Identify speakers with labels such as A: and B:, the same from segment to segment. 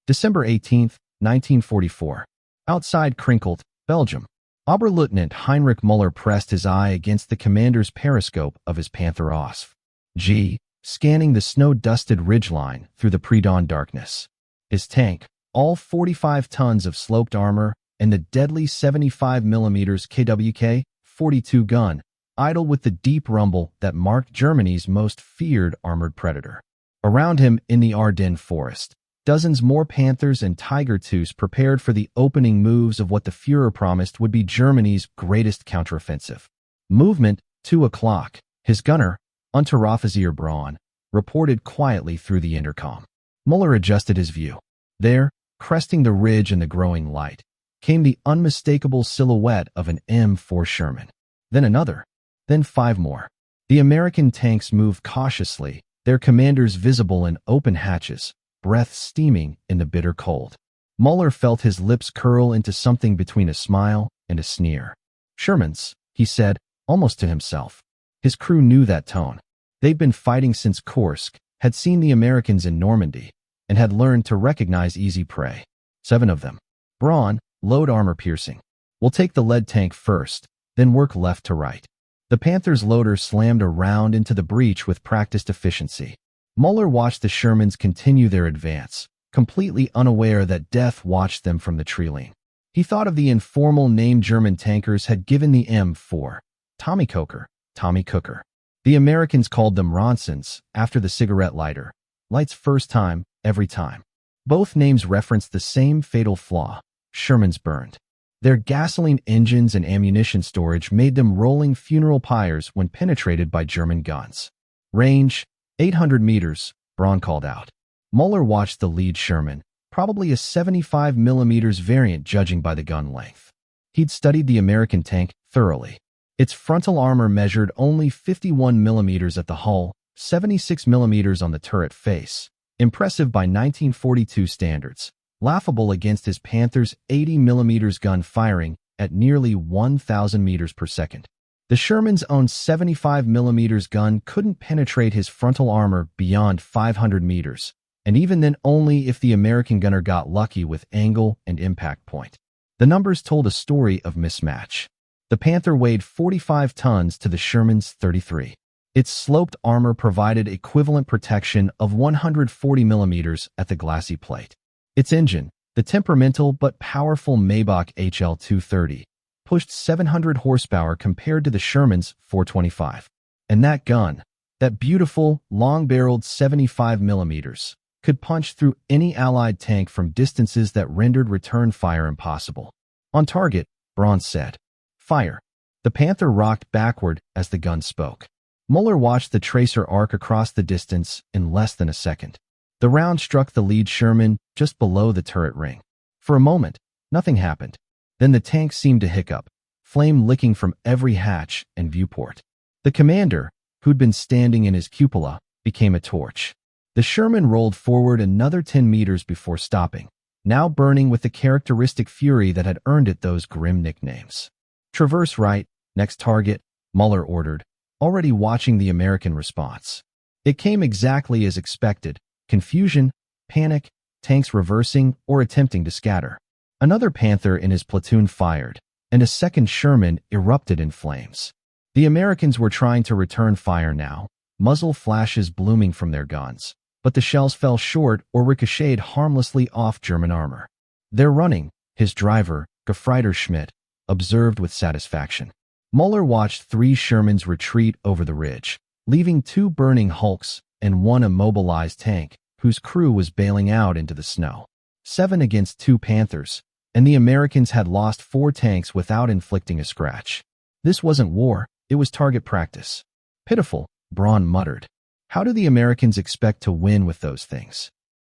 A: December 18, 1944. Outside Krinkelth, Belgium. Oberleutnant Heinrich Müller pressed his eye against the commander's periscope of his Panther OSF G, scanning the snow-dusted ridgeline through the pre-dawn darkness. His tank, all 45 tons of sloped armor, and the deadly 75mm KWK 42 gun, idle with the deep rumble that marked Germany's most feared armored predator. Around him in the Ardennes forest, dozens more Panthers and Tigers prepared for the opening moves of what the Führer promised would be Germany's greatest counteroffensive. Movement, 2 o'clock. His gunner, Unteroffizier Braun, reported quietly through the intercom. Müller adjusted his view. There, cresting the ridge in the growing light, came the unmistakable silhouette of an M4 Sherman. Then another. Then 5 more. The American tanks moved cautiously, their commanders visible in open hatches, breath steaming in the bitter cold. Müller felt his lips curl into something between a smile and a sneer. Shermans, he said, almost to himself. His crew knew that tone. They'd been fighting since Kursk, had seen the Americans in Normandy, and had learned to recognize easy prey. 7 of them. Braun, load armor piercing. We'll take the lead tank first, then work left to right. The Panther's loader slammed a round into the breach with practiced efficiency. Müller watched the Shermans continue their advance, completely unaware that death watched them from the tree-line. He thought of the informal name German tankers had given the M4, Tommy Coker, Tommy Cooker. The Americans called them Ronsons, after the cigarette lighter. Lights first time, every time. Both names referenced the same fatal flaw. Shermans burned. Their gasoline engines and ammunition storage made them rolling funeral pyres when penetrated by German guns. Range, 800 meters, Braun called out. Müller watched the lead Sherman, probably a 75mm variant judging by the gun length. He'd studied the American tank thoroughly. Its frontal armor measured only 51mm at the hull, 76mm on the turret face. Impressive by 1942 standards. Laughable against his Panther's 80mm gun firing at nearly 1,000 meters per second. The Sherman's own 75mm gun couldn't penetrate his frontal armor beyond 500 meters, and even then only if the American gunner got lucky with angle and impact point. The numbers told a story of mismatch. The Panther weighed 45 tons to the Sherman's 33. Its sloped armor provided equivalent protection of 140mm at the glassy plate. Its engine, the temperamental but powerful Maybach HL-230, pushed 700 horsepower compared to the Sherman's 425. And that gun, that beautiful, long-barreled 75mm, could punch through any Allied tank from distances that rendered return fire impossible. On target, Braun said. Fire. The Panther rocked backward as the gun spoke. Müller watched the tracer arc across the distance in less than a second. The round struck the lead Sherman just below the turret ring. For a moment, nothing happened. Then the tank seemed to hiccup, flame licking from every hatch and viewport. The commander, who'd been standing in his cupola, became a torch. The Sherman rolled forward another 10 meters before stopping, now burning with the characteristic fury that had earned it those grim nicknames. Traverse right, next target, Müller ordered, already watching the American response. It came exactly as expected. Confusion, panic, tanks reversing or attempting to scatter. Another Panther in his platoon fired, and a second Sherman erupted in flames. The Americans were trying to return fire now, muzzle flashes blooming from their guns, but the shells fell short or ricocheted harmlessly off German armor. They're running, his driver, Gefreiter Schmidt, observed with satisfaction. Müller watched 3 Shermans retreat over the ridge, leaving 2 burning hulks and 1 immobilized tank, whose crew was bailing out into the snow. 7 against 2 Panthers, and the Americans had lost 4 tanks without inflicting a scratch. This wasn't war, it was target practice. Pitiful, Braun muttered. How do the Americans expect to win with those things?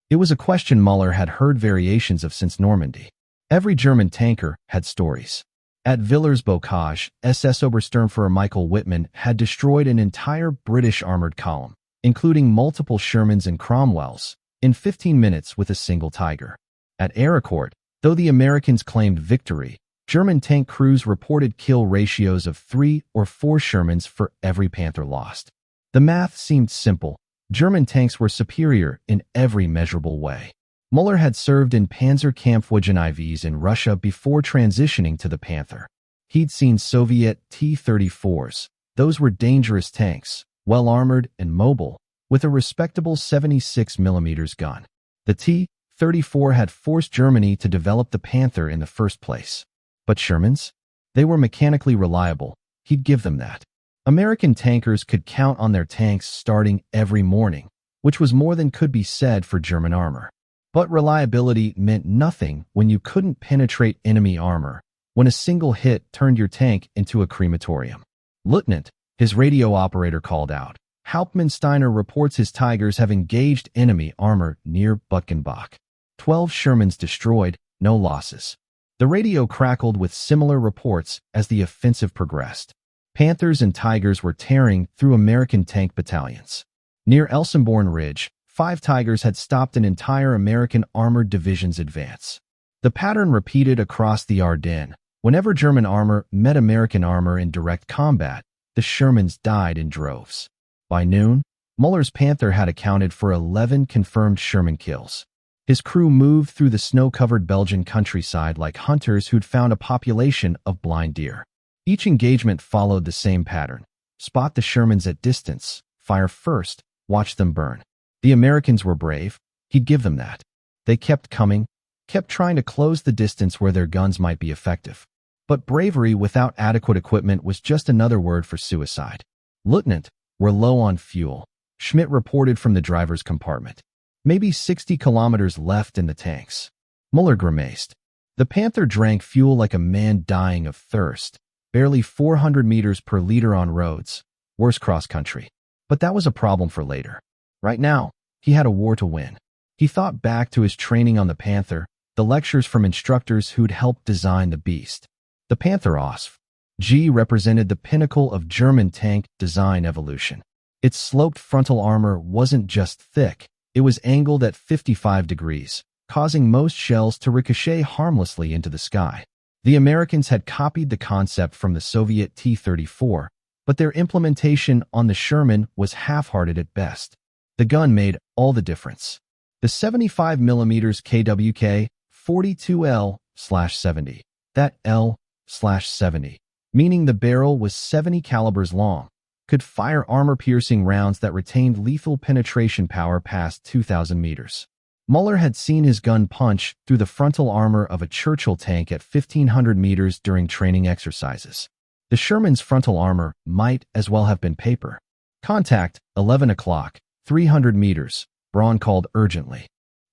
A: It was a question Müller had heard variations of since Normandy. Every German tanker had stories. At Villers-Bocage, SS Obersturmführer Michael Wittmann had destroyed an entire British armored column, including multiple Shermans and Cromwells, in 15 minutes with a single Tiger. At Ericourt, though the Americans claimed victory, German tank crews reported kill ratios of 3 or 4 Shermans for every Panther lost. The math seemed simple. German tanks were superior in every measurable way. Müller had served in Panzerkampfwagen in Russia before transitioning to the Panther. He'd seen Soviet T-34s. Those were dangerous tanks, well-armored and mobile, with a respectable 76mm gun. The T-34 had forced Germany to develop the Panther in the first place. But Shermans? They were mechanically reliable. He'd give them that. American tankers could count on their tanks starting every morning, which was more than could be said for German armor. But reliability meant nothing when you couldn't penetrate enemy armor, when a single hit turned your tank into a crematorium. "Lieutenant," his radio operator called out. Hauptmann Steiner reports his Tigers have engaged enemy armor near Buchenbach. 12 Shermans destroyed, no losses. The radio crackled with similar reports as the offensive progressed. Panthers and Tigers were tearing through American tank battalions. Near Elsenborn Ridge, 5 Tigers had stopped an entire American armored division's advance. The pattern repeated across the Ardennes. Whenever German armor met American armor in direct combat, the Shermans died in droves. By noon, Müller's Panther had accounted for 11 confirmed Sherman kills. His crew moved through the snow-covered Belgian countryside like hunters who'd found a population of blind deer. Each engagement followed the same pattern. Spot the Shermans at distance, fire first, watch them burn. The Americans were brave. He'd give them that. They kept coming, kept trying to close the distance where their guns might be effective. But bravery without adequate equipment was just another word for suicide. "Lieutenant, we're low on fuel," Schmidt reported from the driver's compartment. "Maybe 60 kilometers left in the tanks." Müller grimaced. The Panther drank fuel like a man dying of thirst. Barely 400 meters per liter on roads. Worse cross-country. But that was a problem for later. Right now, he had a war to win. He thought back to his training on the Panther, the lectures from instructors who'd helped design the beast. The Panther OSF-G represented the pinnacle of German tank design evolution. Its sloped frontal armor wasn't just thick, it was angled at 55 degrees, causing most shells to ricochet harmlessly into the sky. The Americans had copied the concept from the Soviet T-34, but their implementation on the Sherman was half-hearted at best. The gun made all the difference. The 75mm KWK 42L/70. That L/70, meaning the barrel was 70 calibers long, could fire armor-piercing rounds that retained lethal penetration power past 2,000 meters. Müller had seen his gun punch through the frontal armor of a Churchill tank at 1,500 meters during training exercises. The Sherman's frontal armor might as well have been paper. "Contact, 11 o'clock, 300 meters, Braun called urgently.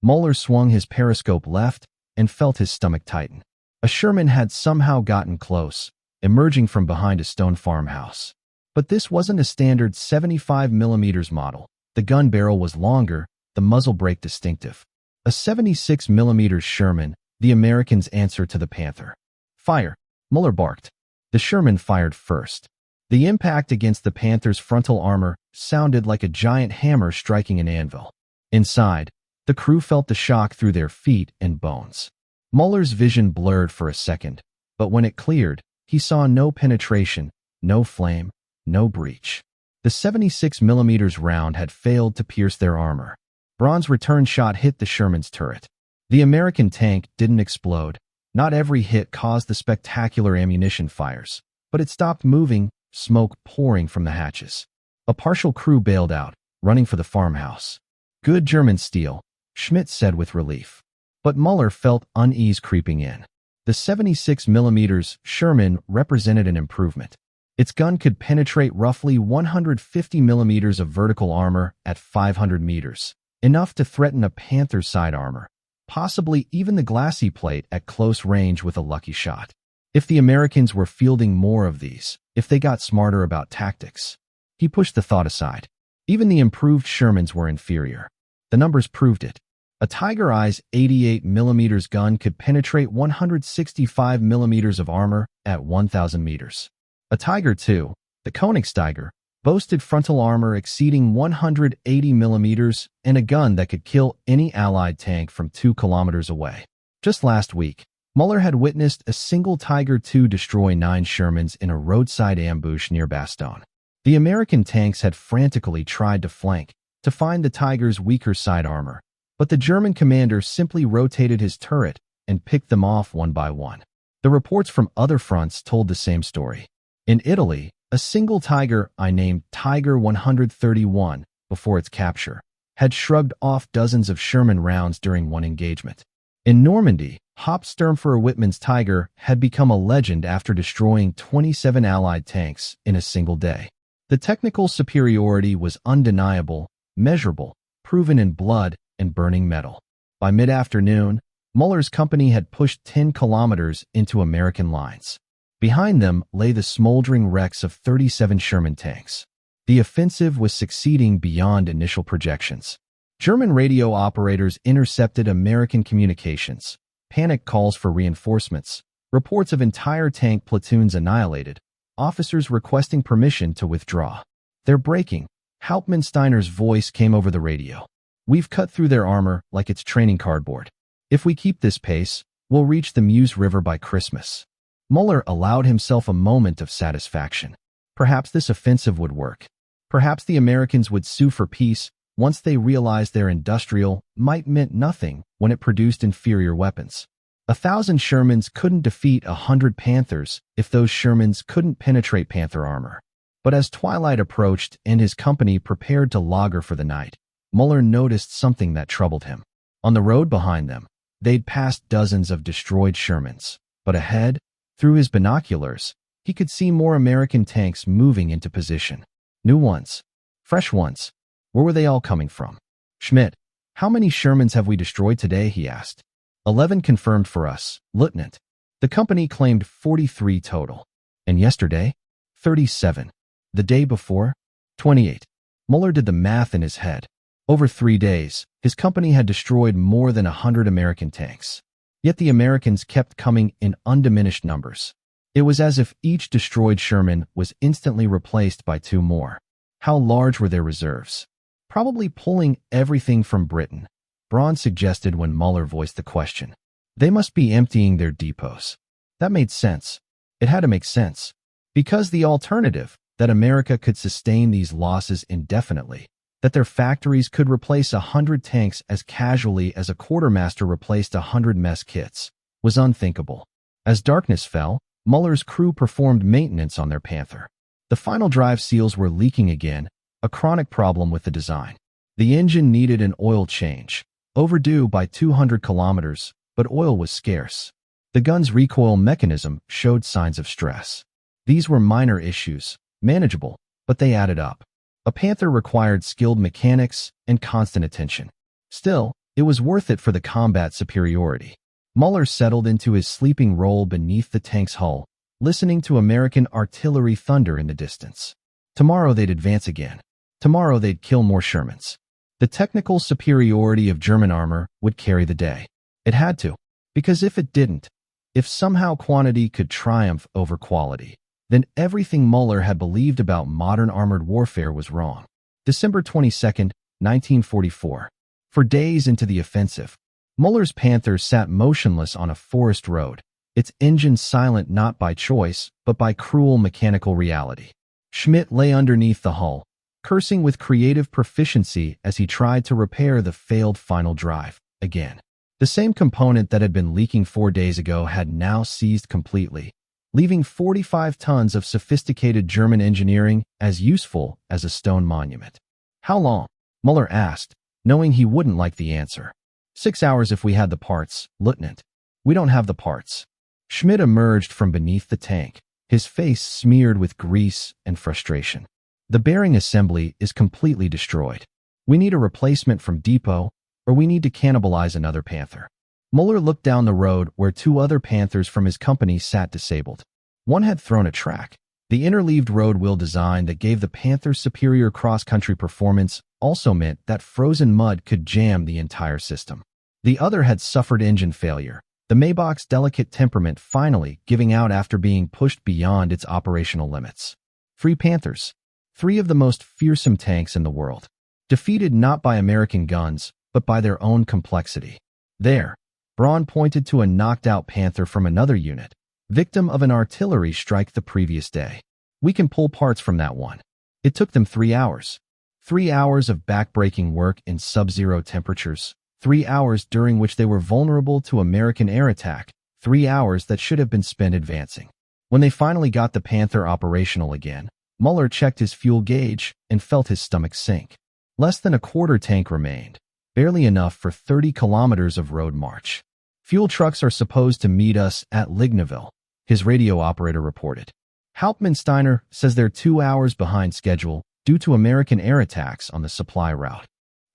A: Müller swung his periscope left and felt his stomach tighten. A Sherman had somehow gotten close, emerging from behind a stone farmhouse. But this wasn't a standard 75mm model. The gun barrel was longer, the muzzle brake distinctive. A 76mm Sherman, the Americans' answer to the Panther. "Fire," Müller barked. The Sherman fired first. The impact against the Panther's frontal armor sounded like a giant hammer striking an anvil. Inside, the crew felt the shock through their feet and bones. Müller's vision blurred for a second, but when it cleared, he saw no penetration, no flame, no breach. The 76mm round had failed to pierce their armor. Braun's return shot hit the Sherman's turret. The American tank didn't explode. Not every hit caused the spectacular ammunition fires, but it stopped moving, smoke pouring from the hatches. A partial crew bailed out, running for the farmhouse. "Good German steel," Schmidt said with relief. But Müller felt unease creeping in. The 76mm Sherman represented an improvement. Its gun could penetrate roughly 150 millimeters of vertical armor at 500 meters, enough to threaten a Panther's side armor, possibly even the glacis plate at close range with a lucky shot. If the Americans were fielding more of these, if they got smarter about tactics. He pushed the thought aside. Even the improved Shermans were inferior. The numbers proved it. A Tiger Eye's 88mm gun could penetrate 165 millimeters of armor at 1,000 meters. A Tiger II, the Königstiger, boasted frontal armor exceeding 180 millimeters and a gun that could kill any Allied tank from 2 kilometers away. Just last week, Müller had witnessed a single Tiger II destroy 9 Shermans in a roadside ambush near Bastogne. The American tanks had frantically tried to flank, to find the Tiger's weaker side armor, But the German commander simply rotated his turret and picked them off one by one. The reports from other fronts told the same story. In Italy, a single Tiger, named Tiger 131 before its capture, had shrugged off dozens of Sherman rounds during one engagement. In Normandy, Hauptsturmführer-Wittmann's Tiger had become a legend after destroying 27 Allied tanks in a single day. The technical superiority was undeniable, measurable, proven in blood and burning metal. By mid-afternoon, Müller's company had pushed 10 kilometers into American lines. Behind them lay the smoldering wrecks of 37 Sherman tanks. The offensive was succeeding beyond initial projections. German radio operators intercepted American communications, panic calls for reinforcements, reports of entire tank platoons annihilated, officers requesting permission to withdraw. "They're breaking." Hauptmann-Steiner's voice came over the radio. "We've cut through their armor like it's training cardboard. If we keep this pace, we'll reach the Meuse River by Christmas." Müller allowed himself a moment of satisfaction. Perhaps this offensive would work. Perhaps the Americans would sue for peace once they realized their industrial might meant nothing when it produced inferior weapons. 1,000 Shermans couldn't defeat 100 Panthers if those Shermans couldn't penetrate Panther armor. But as twilight approached and his company prepared to lager for the night, Müller noticed something that troubled him. On the road behind them, they'd passed dozens of destroyed Shermans. But ahead, through his binoculars, he could see more American tanks moving into position. New ones. Fresh ones. Where were they all coming from? "Schmidt, how many Shermans have we destroyed today?" he asked. 11 confirmed for us, Lieutenant." The company claimed 43 total. "And yesterday?" 37. "The day before?" 28. Müller did the math in his head. Over 3 days, his company had destroyed more than 100 American tanks. Yet the Americans kept coming in undiminished numbers. It was as if each destroyed Sherman was instantly replaced by 2 more. How large were their reserves? "Probably pulling everything from Britain," Braun suggested when Müller voiced the question. "They must be emptying their depots." That made sense. It had to make sense. Because the alternative, that America could sustain these losses indefinitely, that their factories could replace 100 tanks as casually as a quartermaster replaced 100 mess kits, was unthinkable. As darkness fell, Müller's crew performed maintenance on their Panther. The final drive seals were leaking again, a chronic problem with the design. The engine needed an oil change, overdue by 200 kilometers, but oil was scarce. The gun's recoil mechanism showed signs of stress. These were minor issues, manageable, but they added up. A Panther required skilled mechanics and constant attention. Still, it was worth it for the combat superiority. Müller settled into his sleeping role beneath the tank's hull, listening to American artillery thunder in the distance. Tomorrow they'd advance again. Tomorrow they'd kill more Shermans. The technical superiority of German armor would carry the day. It had to, because if it didn't, if somehow quantity could triumph over quality, then everything Müller had believed about modern armored warfare was wrong. December 22, 1944. For days into the offensive, Müller's Panther sat motionless on a forest road, its engine silent not by choice, but by cruel mechanical reality. Schmidt lay underneath the hull, cursing with creative proficiency as he tried to repair the failed final drive, again. The same component that had been leaking 4 days ago had now seized completely, leaving 45 tons of sophisticated German engineering as useful as a stone monument. "How long?" Müller asked, knowing he wouldn't like the answer. 6 hours if we had the parts, Lieutenant." "We don't have the parts." Schmidt emerged from beneath the tank, his face smeared with grease and frustration. "The bearing assembly is completely destroyed. We need a replacement from depot, or we need to cannibalize another Panther." Müller looked down the road where 2 other Panthers from his company sat disabled. One had thrown a track. The interleaved road wheel design that gave the Panther's superior cross-country performance also meant that frozen mud could jam the entire system. The other had suffered engine failure, the Maybach's delicate temperament finally giving out after being pushed beyond its operational limits. 3 Panthers. 3 of the most fearsome tanks in the world. Defeated not by American guns, but by their own complexity. There, Braun pointed to a knocked-out Panther from another unit, victim of an artillery strike the previous day. "We can pull parts from that one." It took them 3 hours. 3 hours of back-breaking work in sub-zero temperatures. 3 hours during which they were vulnerable to American air attack, 3 hours that should have been spent advancing. When they finally got the Panther operational again, Müller checked his fuel gauge and felt his stomach sink. Less than a quarter tank remained, barely enough for 30 kilometers of road march. Fuel trucks are supposed to meet us at Lignaville, his radio operator reported. Hauptmann says they're 2 hours behind schedule due to American air attacks on the supply route.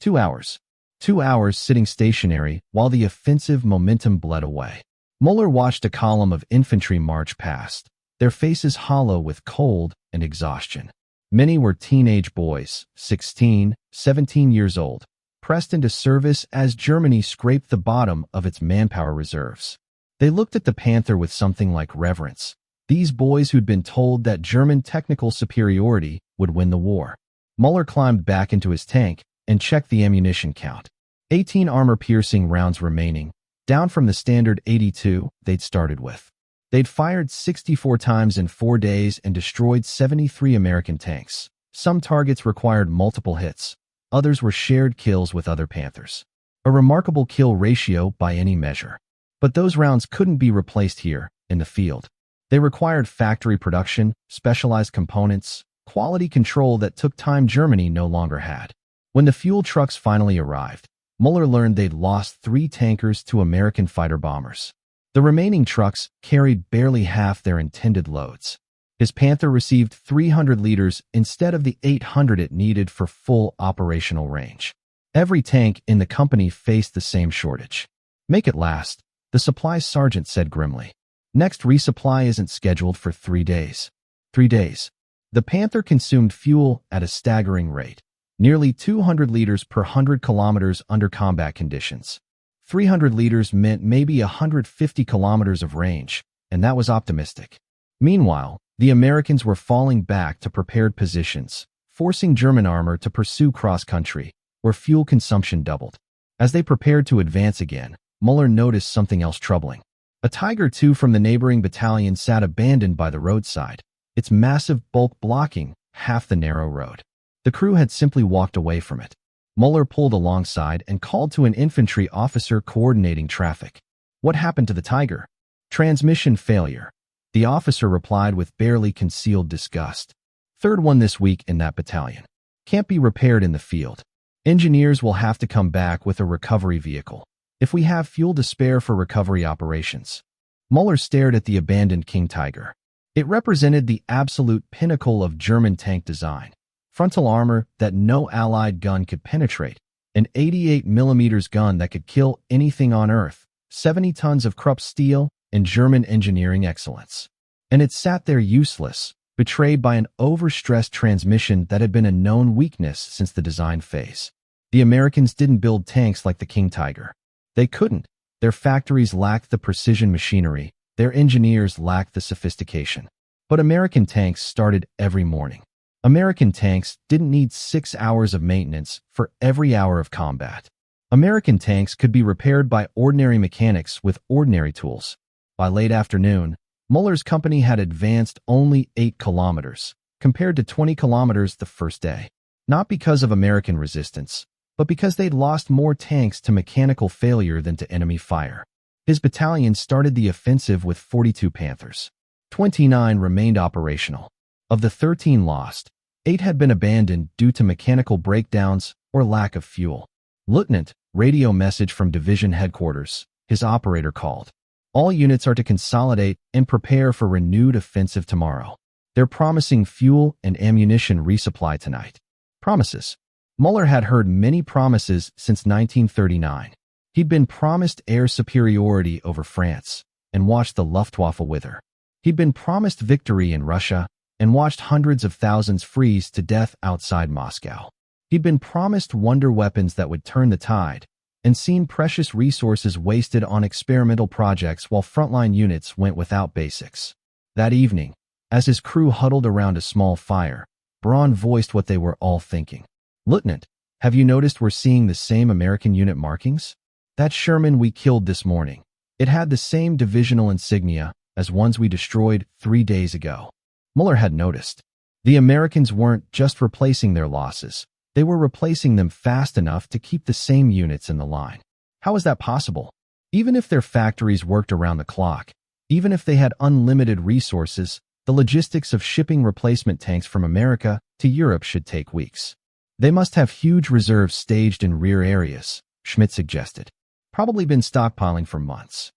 A: 2 hours. 2 hours sitting stationary while the offensive momentum bled away. Müller watched a column of infantry march past, their faces hollow with cold and exhaustion. Many were teenage boys, 16, 17 years old, pressed into service as Germany scraped the bottom of its manpower reserves. They looked at the Panther with something like reverence. These boys who'd been told that German technical superiority would win the war. Müller climbed back into his tank and checked the ammunition count. 18 armor-piercing rounds remaining, down from the standard 82 they'd started with. They'd fired 64 times in 4 days and destroyed 73 American tanks. Some targets required multiple hits. Others were shared kills with other Panthers. A remarkable kill ratio by any measure. But those rounds couldn't be replaced here, in the field. They required factory production, specialized components, quality control that took time Germany no longer had. When the fuel trucks finally arrived, Müller learned they'd lost 3 tankers to American fighter bombers. The remaining trucks carried barely half their intended loads. His Panther received 300 liters instead of the 800 it needed for full operational range. Every tank in the company faced the same shortage. "Make it last," the supply sergeant said grimly. "Next resupply isn't scheduled for 3 days." 3 days. The Panther consumed fuel at a staggering rate, nearly 200 liters per 100 kilometers under combat conditions. 300 liters meant maybe 150 kilometers of range, and that was optimistic. Meanwhile, the Americans were falling back to prepared positions, forcing German armor to pursue cross-country, where fuel consumption doubled. As they prepared to advance again, Müller noticed something else troubling. A Tiger II from the neighboring battalion sat abandoned by the roadside, its massive bulk blocking half the narrow road. The crew had simply walked away from it. Müller pulled alongside and called to an infantry officer coordinating traffic. "What happened to the Tiger?" "Transmission failure," the officer replied with barely concealed disgust. "Third one this week in that battalion. Can't be repaired in the field. Engineers will have to come back with a recovery vehicle, if we have fuel to spare for recovery operations." Müller stared at the abandoned King Tiger. It represented the absolute pinnacle of German tank design. Frontal armor that no Allied gun could penetrate, an 88mm gun that could kill anything on Earth, 70 tons of Krupp steel, and German engineering excellence. And it sat there useless, betrayed by an overstressed transmission that had been a known weakness since the design phase. The Americans didn't build tanks like the King Tiger. They couldn't. Their factories lacked the precision machinery, their engineers lacked the sophistication. But American tanks started every morning. American tanks didn't need 6 hours of maintenance for every hour of combat. American tanks could be repaired by ordinary mechanics with ordinary tools. By late afternoon, Müller's company had advanced only 8 kilometers, compared to 20 kilometers the first day. Not because of American resistance, but because they'd lost more tanks to mechanical failure than to enemy fire. His battalion started the offensive with 42 Panthers. 29 remained operational. Of the 13 lost, 8 had been abandoned due to mechanical breakdowns or lack of fuel. "Lieutenant," radio message from division headquarters, his operator called. "All units are to consolidate and prepare for renewed offensive tomorrow. They're promising fuel and ammunition resupply tonight." Promises. Müller had heard many promises since 1939. He'd been promised air superiority over France and watched the Luftwaffe wither. He'd been promised victory in Russia and watched hundreds of thousands freeze to death outside Moscow. He'd been promised wonder weapons that would turn the tide and seen precious resources wasted on experimental projects while frontline units went without basics. That evening, as his crew huddled around a small fire, Braun voiced what they were all thinking. "Lieutenant, have you noticed we're seeing the same American unit markings? That Sherman we killed this morning. It had the same divisional insignia as ones we destroyed 3 days ago." Müller had noticed. The Americans weren't just replacing their losses. They were replacing them fast enough to keep the same units in the line. How is that possible? Even if their factories worked around the clock, even if they had unlimited resources, the logistics of shipping replacement tanks from America to Europe should take weeks. They must have huge reserves staged in rear areas, Schmidt suggested. Probably been stockpiling for months.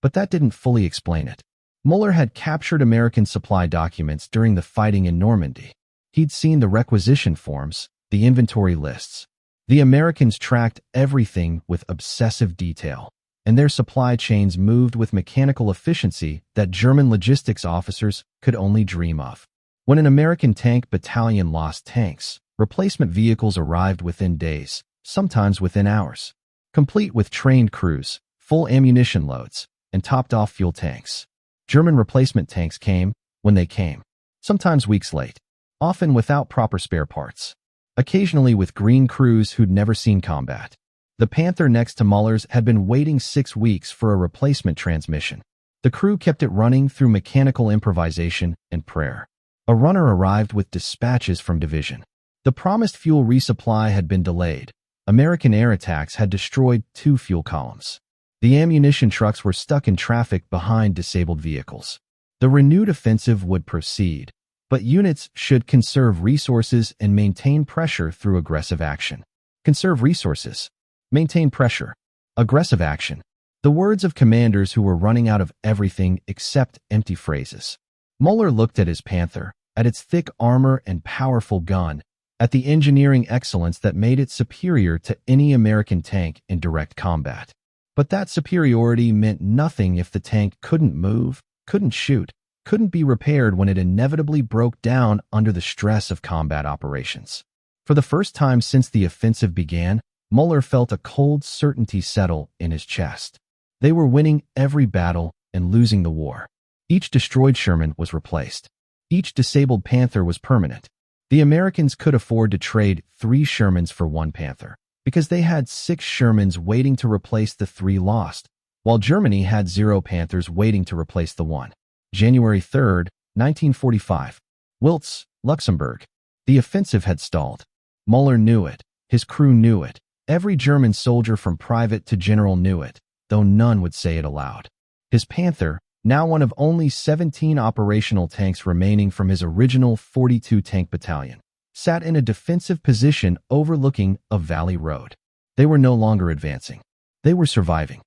A: But that didn't fully explain it. Müller had captured American supply documents during the fighting in Normandy. He'd seen the requisition forms, the inventory lists. The Americans tracked everything with obsessive detail, and their supply chains moved with mechanical efficiency that German logistics officers could only dream of. When an American tank battalion lost tanks, replacement vehicles arrived within days, sometimes within hours, complete with trained crews, full ammunition loads, and topped-off fuel tanks. German replacement tanks came when they came, sometimes weeks late, often without proper spare parts, occasionally with green crews who'd never seen combat. The Panther next to Müller's had been waiting 6 weeks for a replacement transmission. The crew kept it running through mechanical improvisation and prayer. A runner arrived with dispatches from division. The promised fuel resupply had been delayed. American air attacks had destroyed 2 fuel columns. The ammunition trucks were stuck in traffic behind disabled vehicles. The renewed offensive would proceed, but units should conserve resources and maintain pressure through aggressive action. Conserve resources. Maintain pressure. Aggressive action. The words of commanders who were running out of everything except empty phrases. Müller looked at his Panther, at its thick armor and powerful gun, at the engineering excellence that made it superior to any American tank in direct combat. But that superiority meant nothing if the tank couldn't move, couldn't shoot, couldn't be repaired when it inevitably broke down under the stress of combat operations. For the first time since the offensive began, Müller felt a cold certainty settle in his chest. They were winning every battle and losing the war. Each destroyed Sherman was replaced. Each disabled Panther was permanent. The Americans could afford to trade 3 Shermans for 1 Panther, because they had 6 Shermans waiting to replace the 3 lost, while Germany had 0 Panthers waiting to replace the 1. January 3, 1945. Wiltz, Luxembourg. The offensive had stalled. Müller knew it. His crew knew it. Every German soldier from private to general knew it, though none would say it aloud. His Panther, now one of only 17 operational tanks remaining from his original 42-tank battalion, sat in a defensive position overlooking a valley road. They were no longer advancing. They were surviving.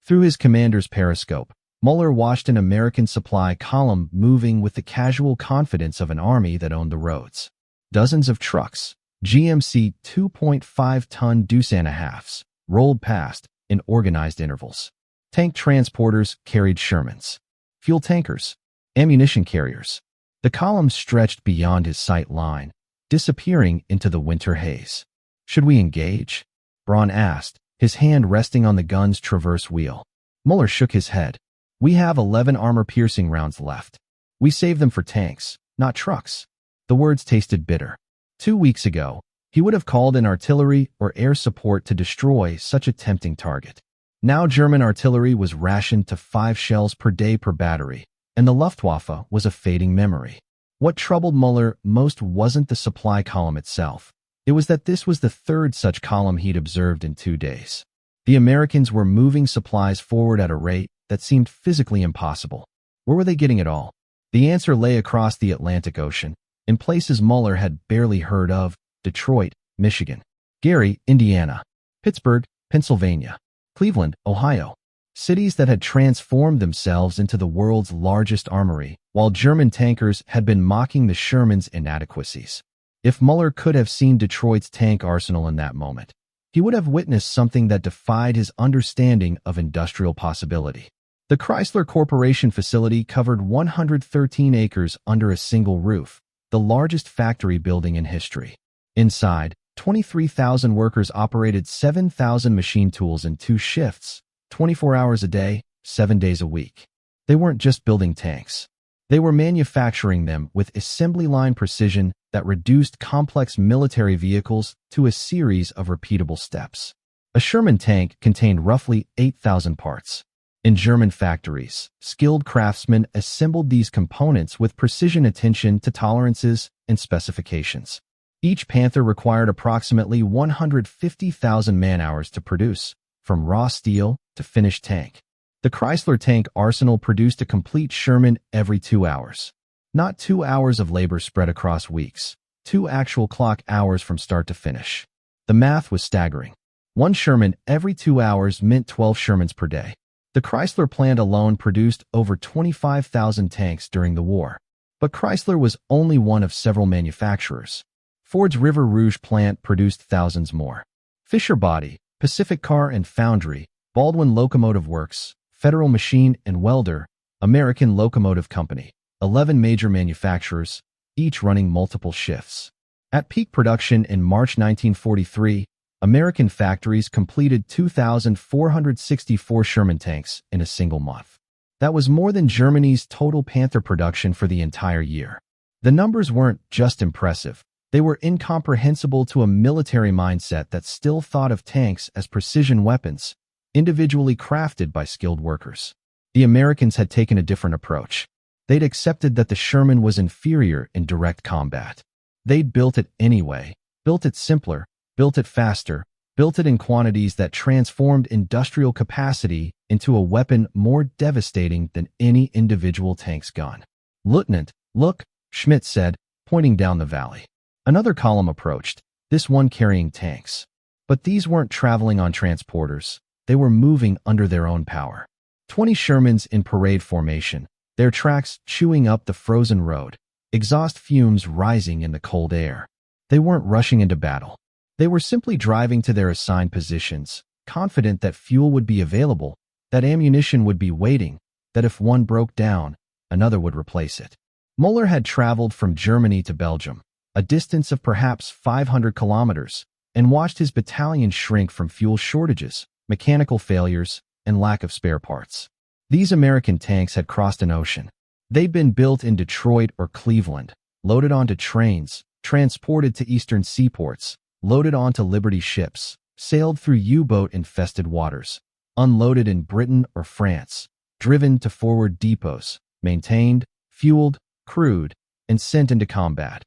A: Through his commander's periscope, Müller watched an American supply column moving with the casual confidence of an army that owned the roads. Dozens of trucks, GMC 2.5-ton Doosan-a-halves, rolled past in organized intervals. Tank transporters carried Shermans. Fuel tankers, ammunition carriers. The column stretched beyond his sight line, disappearing into the winter haze. "Should we engage?" Braun asked, his hand resting on the gun's traverse wheel. Müller shook his head. "We have 11 armor-piercing rounds left. We save them for tanks, not trucks." The words tasted bitter. 2 weeks ago, he would have called in artillery or air support to destroy such a tempting target. Now German artillery was rationed to 5 shells per day per battery, and the Luftwaffe was a fading memory. What troubled Müller most wasn't the supply column itself. It was that this was the 3rd such column he'd observed in 2 days. The Americans were moving supplies forward at a rate that seemed physically impossible. Where were they getting it all? The answer lay across the Atlantic Ocean, in places Müller had barely heard of: Detroit, Michigan; Gary, Indiana; Pittsburgh, Pennsylvania; Cleveland, Ohio. Cities that had transformed themselves into the world's largest armory, while German tankers had been mocking the Sherman's inadequacies. If Müller could have seen Detroit's tank arsenal in that moment, he would have witnessed something that defied his understanding of industrial possibility. The Chrysler Corporation facility covered 113 acres under a single roof, the largest factory building in history. Inside, 23,000 workers operated 7,000 machine tools in 2 shifts, 24 hours a day, 7 days a week. They weren't just building tanks. They were manufacturing them with assembly line precision that reduced complex military vehicles to a series of repeatable steps. A Sherman tank contained roughly 8,000 parts. In German factories, skilled craftsmen assembled these components with precision, attention to tolerances and specifications. Each Panther required approximately 150,000 man-hours to produce, from raw steel to finished tank. The Chrysler tank arsenal produced a complete Sherman every 2 hours. Not 2 hours of labor spread across weeks, 2 actual clock hours from start to finish. The math was staggering. 1 Sherman every 2 hours meant 12 Shermans per day. The Chrysler plant alone produced over 25,000 tanks during the war. But Chrysler was only one of several manufacturers. Ford's River Rouge plant produced thousands more. Fisher Body, Pacific Car and Foundry, Baldwin Locomotive Works, Federal Machine and Welder, American Locomotive Company, 11 major manufacturers, each running multiple shifts. At peak production in March 1943, American factories completed 2,464 Sherman tanks in a single month. That was more than Germany's total Panther production for the entire year. The numbers weren't just impressive, they were incomprehensible to a military mindset that still thought of tanks as precision weapons, individually crafted by skilled workers. The Americans had taken a different approach. They'd accepted that the Sherman was inferior in direct combat. They'd built it anyway, built it simpler, built it faster, built it in quantities that transformed industrial capacity into a weapon more devastating than any individual tank's gun. "Lieutenant, look," Schmidt said, pointing down the valley. Another column approached, this one carrying tanks. But these weren't traveling on transporters. They were moving under their own power. 20 Shermans in parade formation, their tracks chewing up the frozen road, exhaust fumes rising in the cold air. They weren't rushing into battle. They were simply driving to their assigned positions, confident that fuel would be available, that ammunition would be waiting, that if one broke down, another would replace it. Müller had traveled from Germany to Belgium, a distance of perhaps 500 kilometers, and watched his battalion shrink from fuel shortages, mechanical failures, and lack of spare parts. These American tanks had crossed an ocean. They'd been built in Detroit or Cleveland, loaded onto trains, transported to eastern seaports, loaded onto Liberty ships, sailed through U-boat-infested waters, unloaded in Britain or France, driven to forward depots, maintained, fueled, crewed, and sent into combat,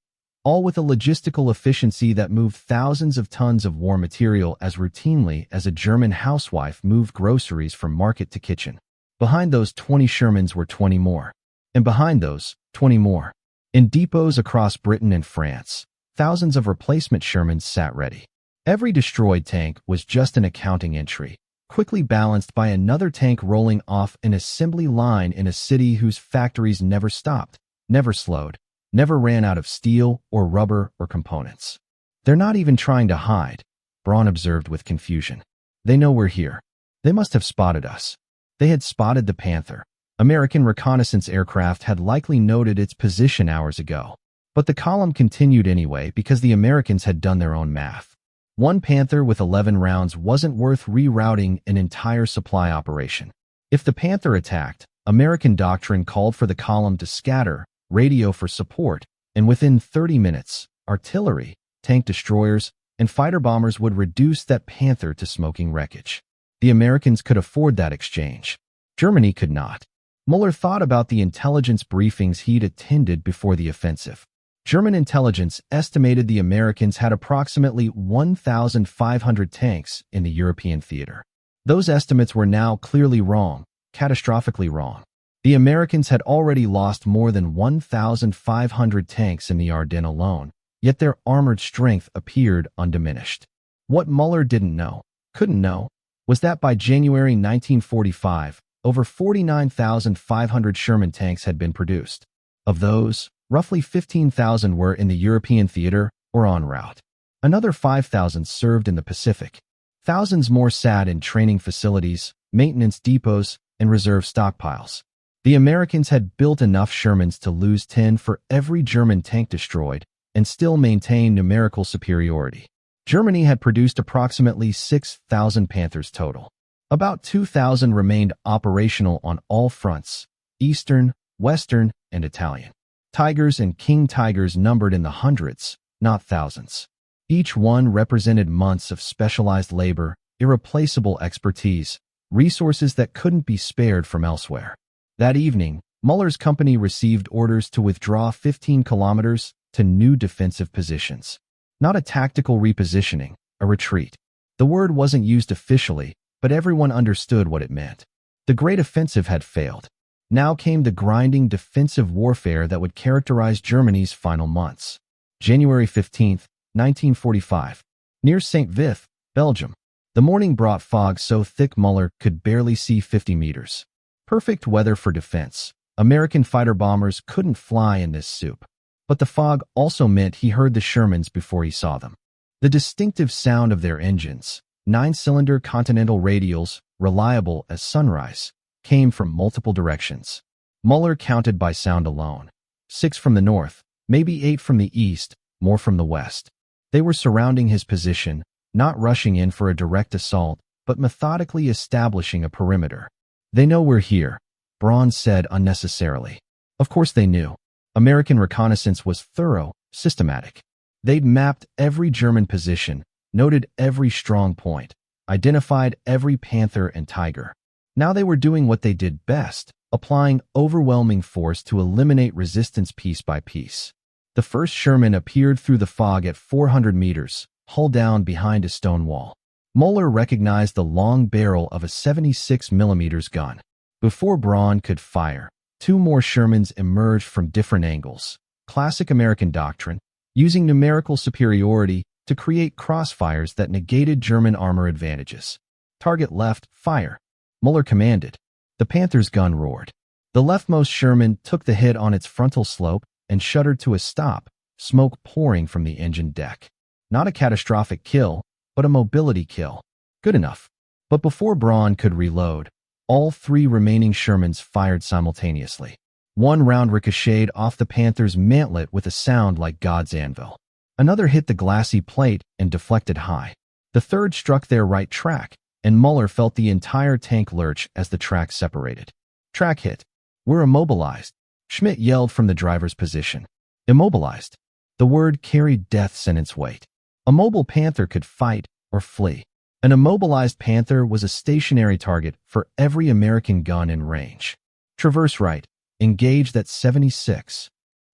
A: all with a logistical efficiency that moved thousands of tons of war material as routinely as a German housewife moved groceries from market to kitchen. Behind those 20 Shermans were 20 more. And behind those, 20 more. In depots across Britain and France, thousands of replacement Shermans sat ready. Every destroyed tank was just an accounting entry, quickly balanced by another tank rolling off an assembly line in a city whose factories never stopped, never slowed, never ran out of steel or rubber or components. "They're not even trying to hide," Braun observed with confusion. "They know we're here. They must have spotted us." They had spotted the Panther. American reconnaissance aircraft had likely noted its position hours ago. But the column continued anyway because the Americans had done their own math. 1 Panther with 11 rounds wasn't worth rerouting an entire supply operation. If the Panther attacked, American doctrine called for the column to scatter, radio for support, and within 30 minutes, artillery, tank destroyers, and fighter bombers would reduce that Panther to smoking wreckage. The Americans could afford that exchange. Germany could not. Müller thought about the intelligence briefings he'd attended before the offensive. German intelligence estimated the Americans had approximately 1,500 tanks in the European theater. Those estimates were now clearly wrong, catastrophically wrong. The Americans had already lost more than 1,500 tanks in the Ardennes alone, yet their armored strength appeared undiminished. What Müller didn't know, couldn't know, was that by January 1945, over 49,500 Sherman tanks had been produced. Of those, roughly 15,000 were in the European theater or en route. Another 5,000 served in the Pacific. Thousands more sat in training facilities, maintenance depots, and reserve stockpiles. The Americans had built enough Shermans to lose 10 for every German tank destroyed and still maintain numerical superiority. Germany had produced approximately 6,000 Panthers total. About 2,000 remained operational on all fronts, Eastern, Western, and Italian. Tigers and King Tigers numbered in the hundreds, not thousands. Each one represented months of specialized labor, irreplaceable expertise, resources that couldn't be spared from elsewhere. That evening, Müller's company received orders to withdraw 15 kilometers to new defensive positions. Not a tactical repositioning, a retreat. The word wasn't used officially, but everyone understood what it meant. The Great Offensive had failed. Now came the grinding defensive warfare that would characterize Germany's final months. January 15, 1945. Near St. Vith, Belgium. The morning brought fog so thick Müller could barely see 50 meters. Perfect weather for defense. American fighter bombers couldn't fly in this soup. But the fog also meant he heard the Shermans before he saw them. The distinctive sound of their engines, 9-cylinder Continental radials, reliable as sunrise, came from multiple directions. Müller counted by sound alone. 6 from the north, maybe 8 from the east, more from the west. They were surrounding his position, not rushing in for a direct assault, but methodically establishing a perimeter. "They know we're here," Braun said unnecessarily. Of course they knew. American reconnaissance was thorough, systematic. They'd mapped every German position, noted every strong point, identified every Panther and Tiger. Now they were doing what they did best, applying overwhelming force to eliminate resistance piece by piece. The first Sherman appeared through the fog at 400 meters, hull down behind a stone wall. Müller recognized the long barrel of a 76 mm gun. Before Braun could fire, 2 more Shermans emerged from different angles. Classic American doctrine, using numerical superiority to create crossfires that negated German armor advantages. "Target left, fire," Müller commanded. The Panther's gun roared. The leftmost Sherman took the hit on its frontal slope and shuddered to a stop, smoke pouring from the engine deck. Not a catastrophic kill, but a mobility kill. Good enough. But before Braun could reload, all 3 remaining Shermans fired simultaneously. One round ricocheted off the Panther's mantlet with a sound like God's anvil. Another hit the glassy plate and deflected high. The third struck their right track, and Müller felt the entire tank lurch as the track separated. "Track hit. We're immobilized," Schmidt yelled from the driver's position. Immobilized. The word carried death sentence weight. A mobile Panther could fight or flee. An immobilized Panther was a stationary target for every American gun in range. "Traverse right. Engage that 76.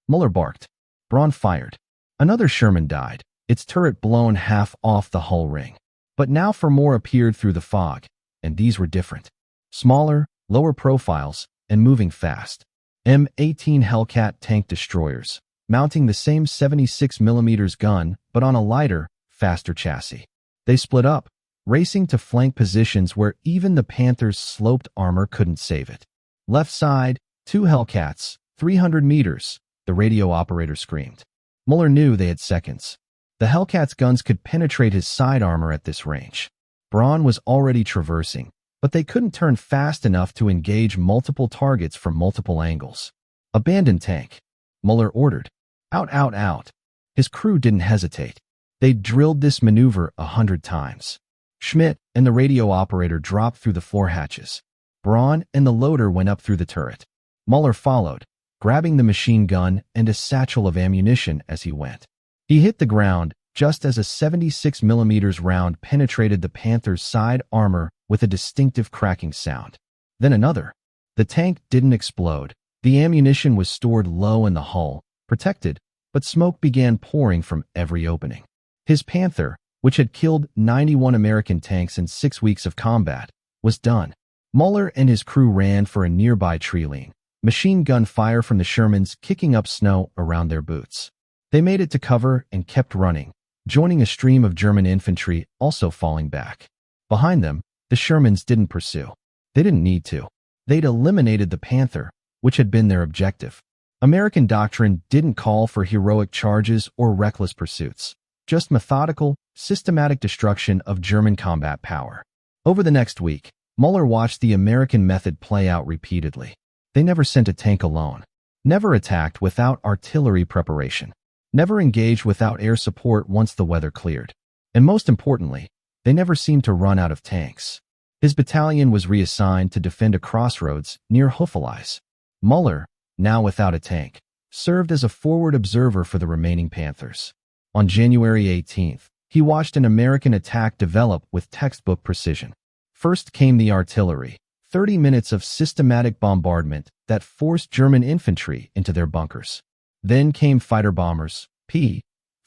A: Müller barked. Braun fired. Another Sherman died, its turret blown half off the hull ring. But now 4 more appeared through the fog, and these were different. Smaller, lower profiles, and moving fast. M18 Hellcat tank destroyers, mounting the same 76 mm gun, but on a lighter, faster chassis. They split up, racing to flank positions where even the Panther's sloped armor couldn't save it. "Left side, 2 Hellcats, 300 meters, the radio operator screamed. Müller knew they had seconds. The Hellcat's guns could penetrate his side armor at this range. Braun was already traversing, but they couldn't turn fast enough to engage multiple targets from multiple angles. "Abandon tank," Müller ordered. "Out, out, out." His crew didn't hesitate. They'd drilled this maneuver 100 times. Schmidt and the radio operator dropped through the floor hatches. Braun and the loader went up through the turret. Müller followed, grabbing the machine gun and a satchel of ammunition as he went. He hit the ground just as a 76 mm round penetrated the Panther's side armor with a distinctive cracking sound. Then another. The tank didn't explode. The ammunition was stored low in the hull, protected, but smoke began pouring from every opening. His Panther, which had killed 91 American tanks in 6 weeks of combat, was done. Müller and his crew ran for a nearby tree line. Machine gun fire from the Shermans kicking up snow around their boots. They made it to cover and kept running, joining a stream of German infantry also falling back. Behind them, the Shermans didn't pursue. They didn't need to. They'd eliminated the Panther, which had been their objective. American doctrine didn't call for heroic charges or reckless pursuits, just methodical, systematic destruction of German combat power. Over the next week, Müller watched the American method play out repeatedly. They never sent a tank alone, never attacked without artillery preparation, never engaged without air support once the weather cleared. And most importantly, they never seemed to run out of tanks. His battalion was reassigned to defend a crossroads near Hofeleis. Müller, now without a tank, served as a forward observer for the remaining Panthers. On January 18th, he watched an American attack develop with textbook precision. First came the artillery, 30 minutes of systematic bombardment that forced German infantry into their bunkers. Then came fighter bombers,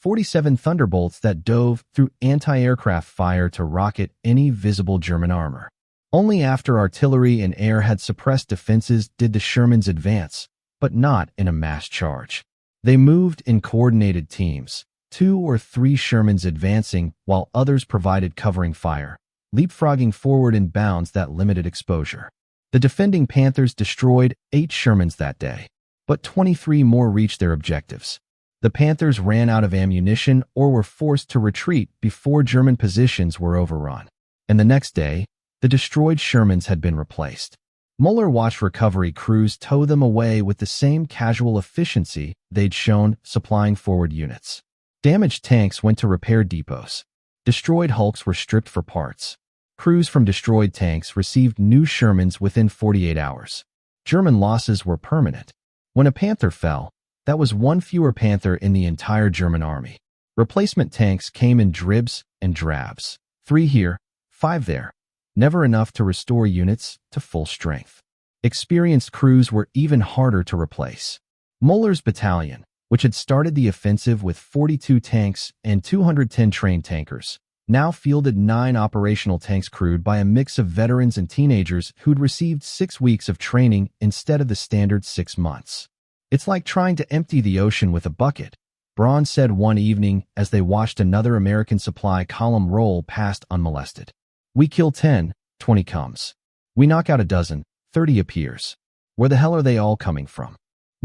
A: 47 Thunderbolts that dove through anti-aircraft fire to rocket any visible German armor. Only after artillery and air had suppressed defenses did the Shermans advance, but not in a mass charge. They moved in coordinated teams, 2 or 3 Shermans advancing while others provided covering fire, leapfrogging forward in bounds that limited exposure. The defending Panthers destroyed 8 Shermans that day, but 23 more reached their objectives. The Panthers ran out of ammunition or were forced to retreat before German positions were overrun. And the next day, the destroyed Shermans had been replaced. Müller watched recovery crews tow them away with the same casual efficiency they'd shown supplying forward units. Damaged tanks went to repair depots. Destroyed hulks were stripped for parts. Crews from destroyed tanks received new Shermans within 48 hours. German losses were permanent. When a Panther fell, that was one fewer Panther in the entire German army. Replacement tanks came in dribs and drabs. 3 here, 5 there. Never enough to restore units to full strength. Experienced crews were even harder to replace. Müller's battalion, which had started the offensive with 42 tanks and 210 trained tankers, now fielded 9 operational tanks crewed by a mix of veterans and teenagers who'd received 6 weeks of training instead of the standard 6 months. "It's like trying to empty the ocean with a bucket," Braun said one evening as they watched another American supply column roll past unmolested. "We kill 10, 20 comes. We knock out a dozen, 30 appears. Where the hell are they all coming from?"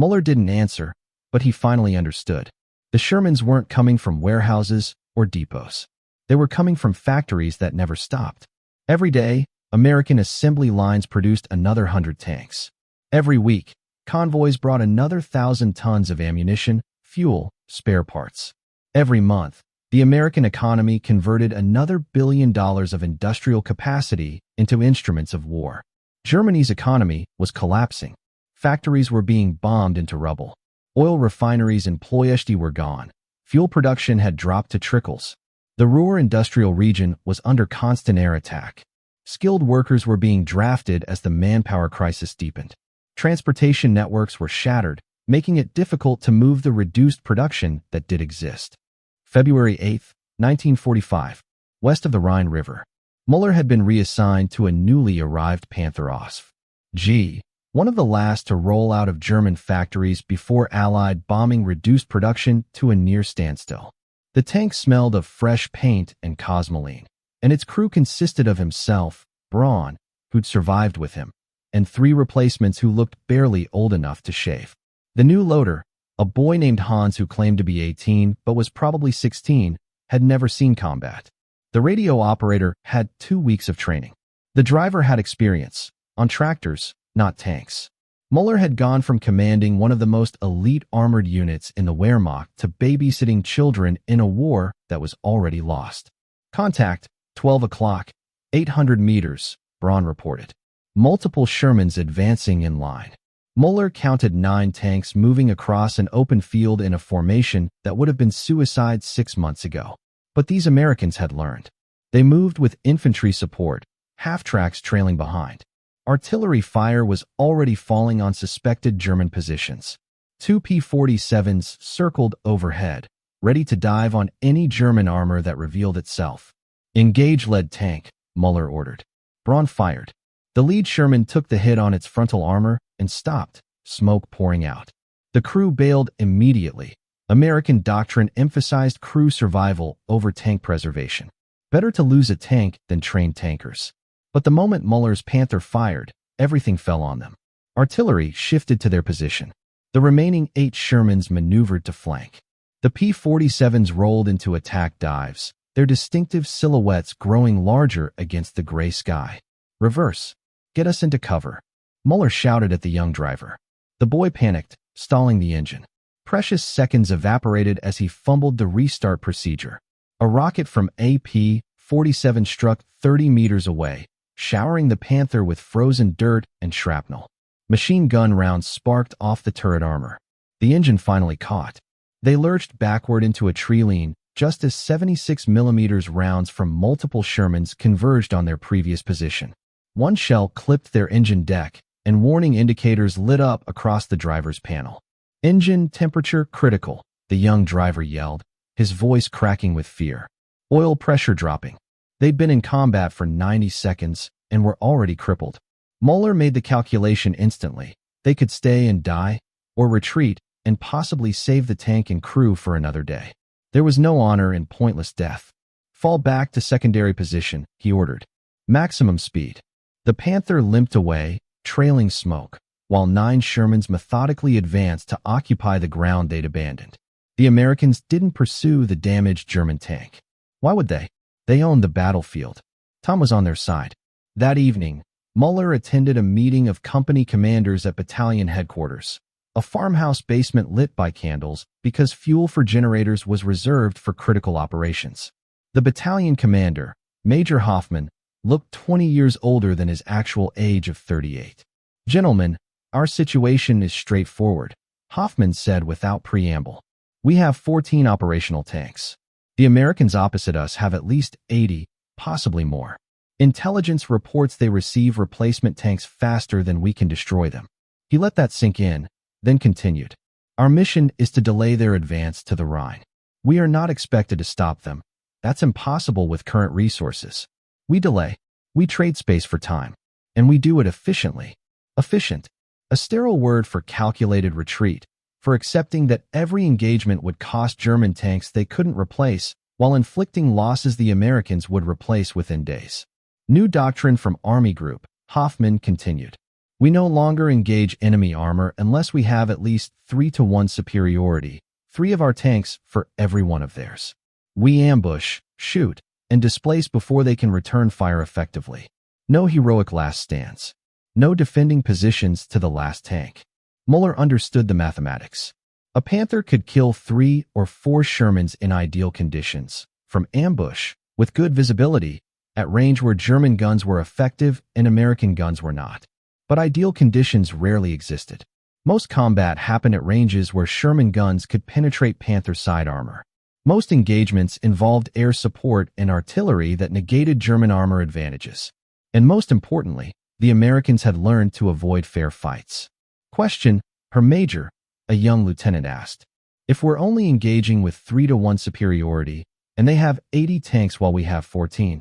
A: Müller didn't answer, but he finally understood. The Shermans weren't coming from warehouses or depots. They were coming from factories that never stopped. Every day, American assembly lines produced another 100 tanks. Every week, convoys brought another 1,000 tons of ammunition, fuel, spare parts. Every month, the American economy converted another $1 billion of industrial capacity into instruments of war. Germany's economy was collapsing. Factories were being bombed into rubble. Oil refineries in Ploiești were gone. Fuel production had dropped to trickles. The Ruhr industrial region was under constant air attack. Skilled workers were being drafted as the manpower crisis deepened. Transportation networks were shattered, making it difficult to move the reduced production that did exist. February 8, 1945, west of the Rhine River. Müller had been reassigned to a newly arrived Panther OSF. G, one of the last to roll out of German factories before Allied bombing reduced production to a near standstill. The tank smelled of fresh paint and cosmoline, and its crew consisted of himself, Braun, who'd survived with him, and 3 replacements who looked barely old enough to shave. The new loader, a boy named Hans who claimed to be 18 but was probably 16, had never seen combat. The radio operator had 2 weeks of training. The driver had experience, on tractors, not tanks. Müller had gone from commanding one of the most elite armored units in the Wehrmacht to babysitting children in a war that was already lost. "Contact, 12 o'clock, 800 meters, Braun reported. Multiple Shermans advancing in line. Müller counted 9 tanks moving across an open field in a formation that would have been suicide 6 months ago. But these Americans had learned. They moved with infantry support, half-tracks trailing behind. Artillery fire was already falling on suspected German positions. 2 P-47s circled overhead, ready to dive on any German armor that revealed itself. "Engage lead tank," Müller ordered. Braun fired. The lead Sherman took the hit on its frontal armor and stopped, smoke pouring out. The crew bailed immediately. American doctrine emphasized crew survival over tank preservation. Better to lose a tank than train tankers. But the moment Müller's Panther fired, everything fell on them. Artillery shifted to their position. The remaining 8 Shermans maneuvered to flank. The P-47s rolled into attack dives, their distinctive silhouettes growing larger against the gray sky. "Reverse. Get us into cover," Müller shouted at the young driver. The boy panicked, stalling the engine. Precious seconds evaporated as he fumbled the restart procedure. A rocket from a P-47 struck 30 meters away, showering the Panther with frozen dirt and shrapnel. Machine gun rounds sparked off the turret armor. The engine finally caught. They lurched backward into a tree line just as 76mm rounds from multiple Shermans converged on their previous position. One shell clipped their engine deck, and warning indicators lit up across the driver's panel. "Engine temperature critical," the young driver yelled, his voice cracking with fear. Oil pressure dropping. They'd been in combat for 90 seconds and were already crippled. Müller made the calculation instantly. They could stay and die, or retreat and possibly save the tank and crew for another day. There was no honor in pointless death. Fall back to secondary position, he ordered. Maximum speed. The Panther limped away, trailing smoke, while 9 Shermans methodically advanced to occupy the ground they'd abandoned. The Americans didn't pursue the damaged German tank. Why would they? They owned the battlefield. Tom was on their side. That evening, Müller attended a meeting of company commanders at battalion headquarters, a farmhouse basement lit by candles because fuel for generators was reserved for critical operations. The battalion commander, Major Hoffman, looked 20 years older than his actual age of 38. "Gentlemen, our situation is straightforward," Hoffman said without preamble. "We have 14 operational tanks. The Americans opposite us have at least 80, possibly more. Intelligence reports they receive replacement tanks faster than we can destroy them." He let that sink in, then continued. "Our mission is to delay their advance to the Rhine. We are not expected to stop them. That's impossible with current resources. We delay. We trade space for time. And we do it efficiently." Efficient. A sterile word for calculated retreat, for accepting that every engagement would cost German tanks they couldn't replace, while inflicting losses the Americans would replace within days. New doctrine from Army Group, Hoffman continued. "We no longer engage enemy armor unless we have at least 3-to-1 superiority, 3 of our tanks for every one of theirs. We ambush, shoot, and displace before they can return fire effectively. No heroic last stands. No defending positions to the last tank." Müller understood the mathematics. A Panther could kill 3 or 4 Shermans in ideal conditions, from ambush, with good visibility, at range where German guns were effective and American guns were not. But ideal conditions rarely existed. Most combat happened at ranges where Sherman guns could penetrate Panther side armor. Most engagements involved air support and artillery that negated German armor advantages. And most importantly, the Americans had learned to avoid fair fights. Question, Herr Major, a young lieutenant asked. "If we're only engaging with 3-to-1 superiority, and they have 80 tanks while we have 14,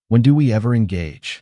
A: when do we ever engage?"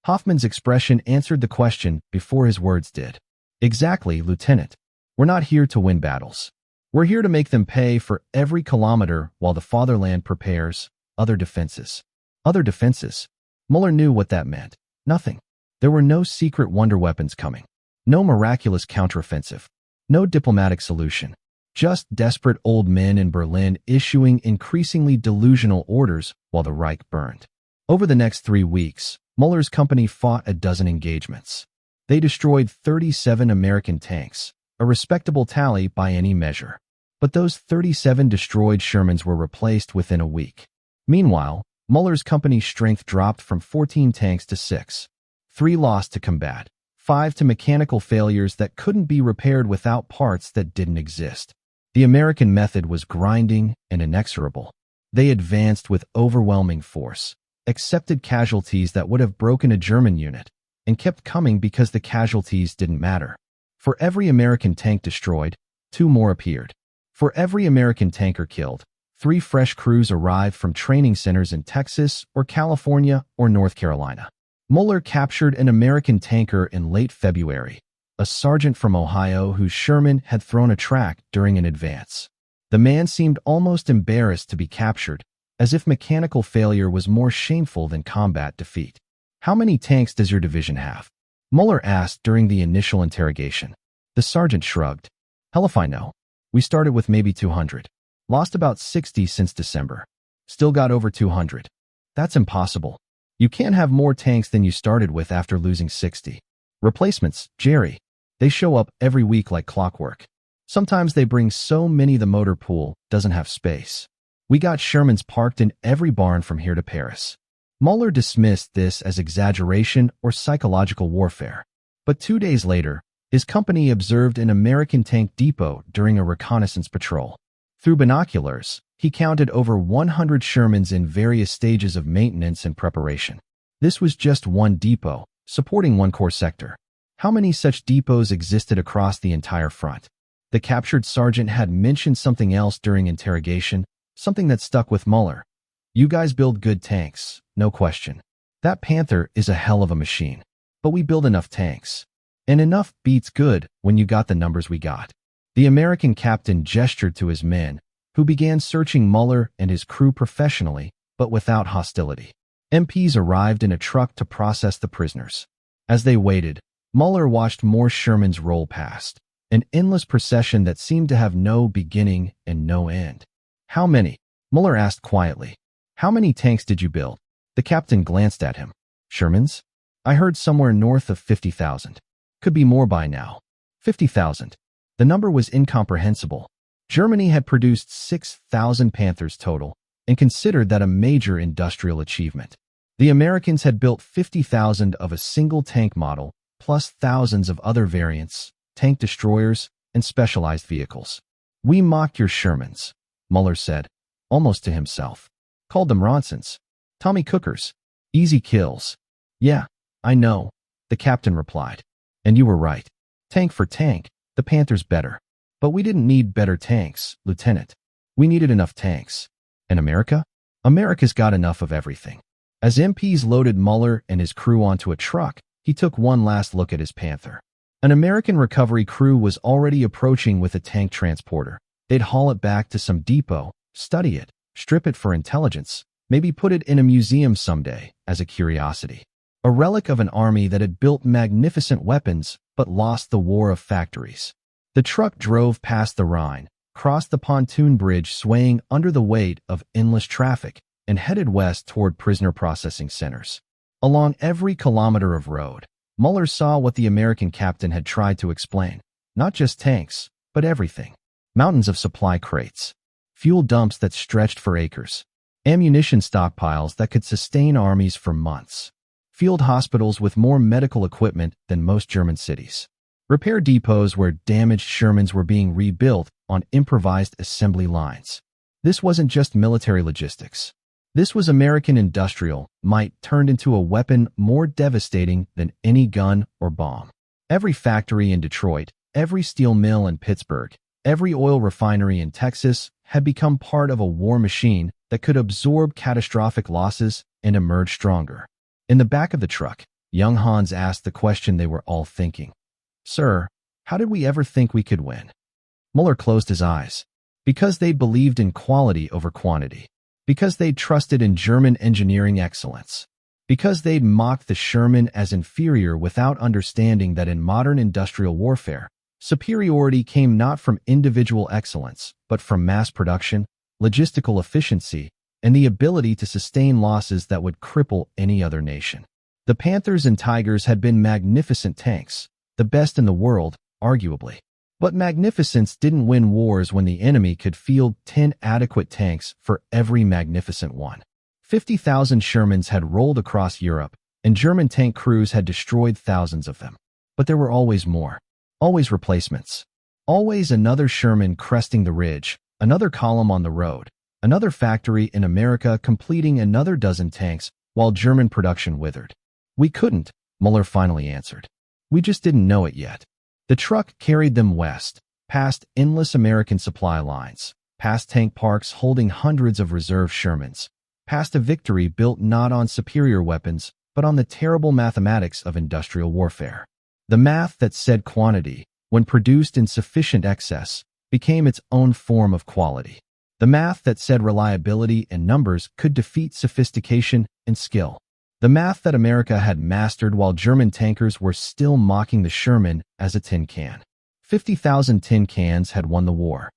A: Hoffman's expression answered the question before his words did. "Exactly, Lieutenant. We're not here to win battles. We're here to make them pay for every kilometer while the fatherland prepares other defenses." Other defenses? Müller knew what that meant. Nothing. There were no secret wonder weapons coming. No miraculous counteroffensive. No diplomatic solution. Just desperate old men in Berlin issuing increasingly delusional orders while the Reich burned. Over the next 3 weeks, Müller's company fought a dozen engagements. They destroyed 37 American tanks, a respectable tally by any measure. But those 37 destroyed Shermans were replaced within a week. Meanwhile, Müller's company's strength dropped from 14 tanks to 6. 3 lost to combat, 5 to mechanical failures that couldn't be repaired without parts that didn't exist. The American method was grinding and inexorable. They advanced with overwhelming force, accepted casualties that would have broken a German unit, and kept coming because the casualties didn't matter. For every American tank destroyed, 2 more appeared. For every American tanker killed, 3 fresh crews arrived from training centers in Texas or California or North Carolina. Müller captured an American tanker in late February, a sergeant from Ohio whose Sherman had thrown a track during an advance. The man seemed almost embarrassed to be captured, as if mechanical failure was more shameful than combat defeat. "How many tanks does your division have?" Müller asked during the initial interrogation. The sergeant shrugged. "Hell if I know. We started with maybe 200. Lost about 60 since December. Still got over 200. That's impossible. You can't have more tanks than you started with after losing 60. Replacements, Jerry. They show up every week like clockwork. Sometimes they bring so many the motor pool doesn't have space. We got Shermans parked in every barn from here to Paris." Müller dismissed this as exaggeration or psychological warfare. But 2 days later, his company observed an American tank depot during a reconnaissance patrol. Through binoculars, he counted over 100 Shermans in various stages of maintenance and preparation. This was just one depot, supporting one core sector. How many such depots existed across the entire front? The captured sergeant had mentioned something else during interrogation, something that stuck with Müller. You guys build good tanks, no question. That Panther is a hell of a machine. But we build enough tanks. And enough beats good when you got the numbers we got. The American captain gestured to his men, who began searching Müller and his crew professionally, but without hostility. MPs arrived in a truck to process the prisoners. As they waited, Müller watched more Shermans roll past, an endless procession that seemed to have no beginning and no end. How many? Müller asked quietly. How many tanks did you build? The captain glanced at him. Shermans? I heard somewhere north of 50,000. Could be more by now. 50,000. The number was incomprehensible. Germany had produced 6,000 Panthers total and considered that a major industrial achievement. The Americans had built 50,000 of a single tank model, plus thousands of other variants, tank destroyers, and specialized vehicles. We mocked your Shermans, Müller said, almost to himself. Called them Ronsons. Tommy Cookers. Easy kills. Yeah, I know, the captain replied. And you were right. Tank for tank, the Panther's better. But we didn't need better tanks, Lieutenant. We needed enough tanks. And America? America's got enough of everything. As MPs loaded Müller and his crew onto a truck, he took one last look at his Panther. An American recovery crew was already approaching with a tank transporter. They'd haul it back to some depot, study it, strip it for intelligence, maybe put it in a museum someday as a curiosity. A relic of an army that had built magnificent weapons but lost the war of factories. The truck drove past the Rhine, crossed the pontoon bridge swaying under the weight of endless traffic, and headed west toward prisoner processing centers. Along every kilometer of road, Müller saw what the American captain had tried to explain. Not just tanks, but everything. Mountains of supply crates. Fuel dumps that stretched for acres. Ammunition stockpiles that could sustain armies for months. Field hospitals with more medical equipment than most German cities. Repair depots where damaged Shermans were being rebuilt on improvised assembly lines. This wasn't just military logistics. This was American industrial might turned into a weapon more devastating than any gun or bomb. Every factory in Detroit, every steel mill in Pittsburgh, every oil refinery in Texas had become part of a war machine that could absorb catastrophic losses and emerge stronger. In the back of the truck, young Hans asked the question they were all thinking. Sir, how did we ever think we could win? Müller closed his eyes. Because they believed in quality over quantity. Because they trusted in German engineering excellence. Because they'd mocked the Sherman as inferior without understanding that in modern industrial warfare, superiority came not from individual excellence, but from mass production, logistical efficiency, and the ability to sustain losses that would cripple any other nation. The Panthers and Tigers had been magnificent tanks, the best in the world, arguably. But magnificence didn't win wars when the enemy could field 10 adequate tanks for every magnificent one. 50,000 Shermans had rolled across Europe, and German tank crews had destroyed thousands of them. But there were always more. Always replacements. Always another Sherman cresting the ridge, another column on the road, another factory in America completing another dozen tanks while German production withered. We couldn't, Müller finally answered. We just didn't know it yet. The truck carried them west, past endless American supply lines, past tank parks holding hundreds of reserve Shermans, past a victory built not on superior weapons, but on the terrible mathematics of industrial warfare. The math that said quantity, when produced in sufficient excess, became its own form of quality. The math that said reliability and numbers could defeat sophistication and skill. The math that America had mastered while German tankers were still mocking the Sherman as a tin can. 50,000 tin cans had won the war.